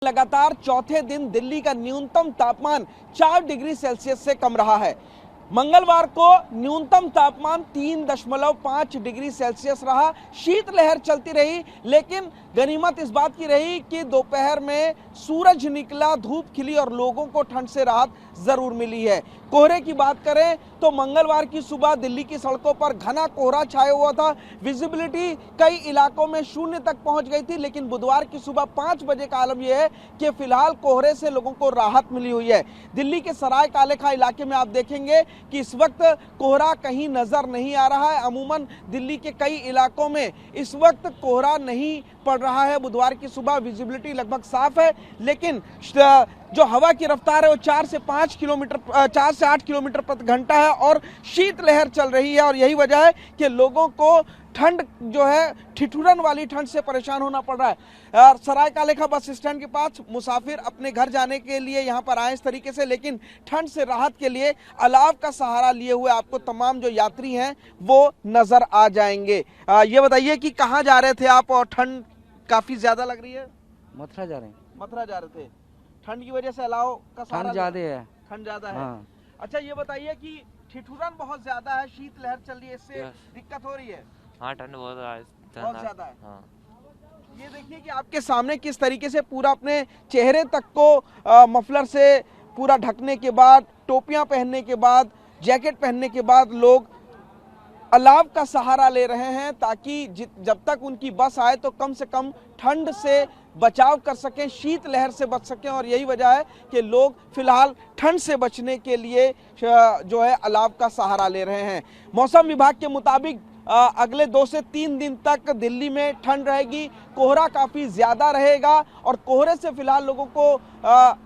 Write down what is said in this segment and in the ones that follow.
लगातार चौथे दिन दिल्ली का न्यूनतम तापमान 4 डिग्री सेल्सियस से कम रहा है। मंगलवार को न्यूनतम तापमान 3.5 डिग्री सेल्सियस रहा। शीतलहर चलती रही, लेकिन गनीमत इस बात की रही कि दोपहर में सूरज निकला, धूप खिली और लोगों को ठंड से राहत जरूर मिली है। कोहरे की बात करें तो मंगलवार की सुबह दिल्ली की सड़कों पर घना कोहरा छाया हुआ था। विजिबिलिटी कई इलाकों में 0 तक पहुंच गई थी, लेकिन बुधवार की सुबह 5 बजे का आलम यह है कि फिलहाल कोहरे से लोगों को राहत मिली हुई है। दिल्ली के सराय काले खां इलाके में आप देखेंगे कि इस वक्त कोहरा कहीं नजर नहीं आ रहा है। अमूमन दिल्ली के कई इलाकों में इस वक्त कोहरा नहीं पड़ रहा है। बुधवार की सुबह विजिबिलिटी लगभग साफ है, लेकिन जो हवा की रफ्तार है वो 4 से 8 किलोमीटर प्रति घंटा है और शीतलहर चल रही है। और यही वजह है कि लोगों को ठंड जो है, ठिठुरन वाली ठंड से परेशान होना पड़ रहा है। सराय काले खां बस स्टैंड के पास मुसाफिर अपने घर जाने के लिए यहाँ पर आए इस तरीके से, लेकिन ठंड से राहत के लिए अलाव का सहारा लिए हुए आपको तमाम जो यात्री हैं वो नजर आ जाएंगे। ये बताइए कि कहाँ जा रहे थे आप और ठंड काफी ज्यादा लग रही है? मथुरा जा रहे हैं। मथुरा जा रहे थे। ठंड की वजह से अलाव का सहारा? ठंड ज्यादा है। ठंड ज्यादा है। हाँ। अच्छा, ये बताइए कि ठिठुरन बहुत ज्यादा है, शीतलहर चल रही है, इससे दिक्कत हो रही है? हाँ, ठंड बहुत ज्यादा है। हाँ। ये देखिए कि आपके सामने किस तरीके से पूरा अपने चेहरे तक को मफलर से पूरा ढकने के बाद, टोपियां पहनने के बाद, जैकेट पहनने के बाद लोग अलाव का सहारा ले रहे हैं, ताकि जब तक उनकी बस आए तो कम से कम ठंड से बचाव कर सकें, शीतलहर से बच सकें। और यही वजह है कि लोग फिलहाल ठंड से बचने के लिए जो है अलाव का सहारा ले रहे हैं। मौसम विभाग के मुताबिक अगले 2 से 3 दिन तक दिल्ली में ठंड रहेगी। कोहरा काफ़ी ज़्यादा रहेगा और कोहरे से फिलहाल लोगों को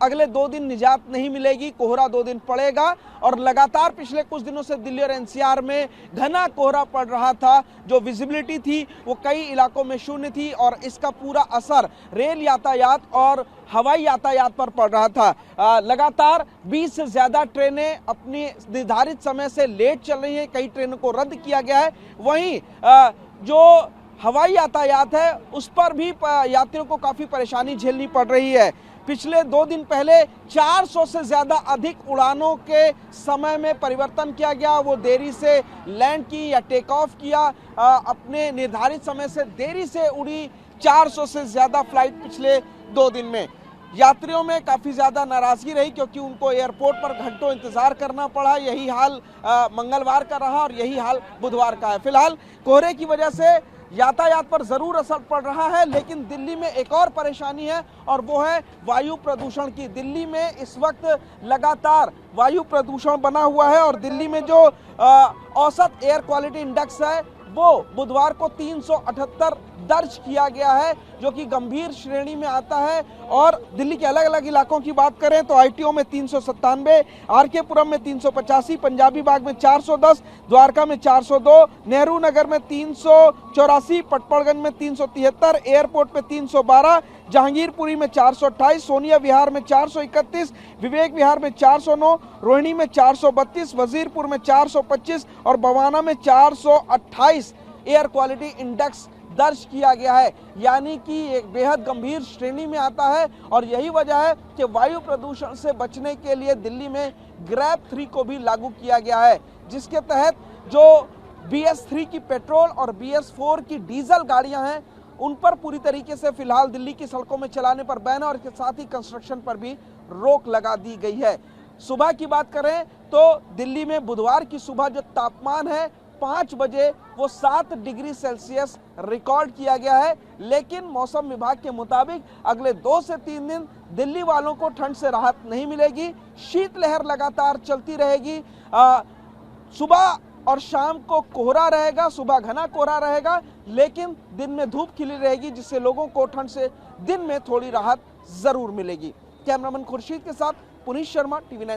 अगले 2 दिन निजात नहीं मिलेगी। कोहरा 2 दिन पड़ेगा और लगातार पिछले कुछ दिनों से दिल्ली और एनसीआर में घना कोहरा पड़ रहा था। जो विजिबिलिटी थी वो कई इलाकों में 0 थी और इसका पूरा असर रेल यातायात और हवाई यातायात पर पड़ रहा था। लगातार 20 से ज़्यादा ट्रेनें अपनी निर्धारित समय से लेट चल रही हैं, कई ट्रेनों को रद्द किया गया है। वहीं जो हवाई यातायात है उस पर भी यात्रियों को काफ़ी परेशानी झेलनी पड़ रही है। पिछले 2 दिन पहले 400 से ज़्यादा अधिक उड़ानों के समय में परिवर्तन किया गया। वो देरी से लैंड की या टेक ऑफ किया, अपने निर्धारित समय से देरी से उड़ी 400 से ज़्यादा फ्लाइट पिछले 2 दिन में। यात्रियों में काफ़ी ज़्यादा नाराज़गी रही क्योंकि उनको एयरपोर्ट पर घंटों इंतज़ार करना पड़ा। यही हाल मंगलवार का रहा और यही हाल बुधवार का है। फिलहाल कोहरे की वजह से यातायात पर ज़रूर असर पड़ रहा है, लेकिन दिल्ली में एक और परेशानी है और वो है वायु प्रदूषण की। दिल्ली में इस वक्त लगातार वायु प्रदूषण बना हुआ है और दिल्ली में जो औसत एयर क्वालिटी इंडेक्स है वो बुधवार को 378 दर्ज किया गया है, जो कि गंभीर श्रेणी में आता है। और दिल्ली के अलग अलग इलाकों की बात करें तो आईटीओ में 397, आरके पुरम में 385, पंजाबी बाग में 410, द्वारका में 402, नेहरू नगर में 384, पटपड़गंज में 373, एयरपोर्ट पे 312, जहांगीरपुरी में 428, सोनिया विहार में 431, विवेक विहार में 409, रोहिणी में 432, वजीरपुर में 425 और बवाना में 428 एयर क्वालिटी इंडेक्स दर्ज किया गया है। यानी कि एक बेहद गंभीर श्रेणी में आता है और यही वजह है कि वायु प्रदूषण से बचने के लिए दिल्ली में ग्रैब 3 को भी लागू किया गया है, जिसके तहत जो BS3 की पेट्रोल और BS4 की डीजल गाड़ियां हैं उन पर पूरी तरीके से फिलहाल दिल्ली की सड़कों में चलाने पर बैन है और इसके साथ ही कंस्ट्रक्शन पर भी रोक लगा दी गई है। सुबह की बात करें तो दिल्ली में बुधवार की सुबह जो तापमान है 5 बजे वो 7 डिग्री सेल्सियस रिकॉर्ड किया गया है, लेकिन मौसम विभाग के मुताबिक अगले 2 से 3 दिन दिल्ली वालों को ठंड से राहत नहीं मिलेगी। शीतलहर लगातार चलती रहेगी। सुबह और शाम को कोहरा रहेगा, सुबह घना कोहरा रहेगा, लेकिन दिन में धूप खिली रहेगी, जिससे लोगों को ठंड से दिन में थोड़ी राहत जरूर मिलेगी। कैमरामैन खुर्शीद के साथ पुनीत शर्मा, TV9।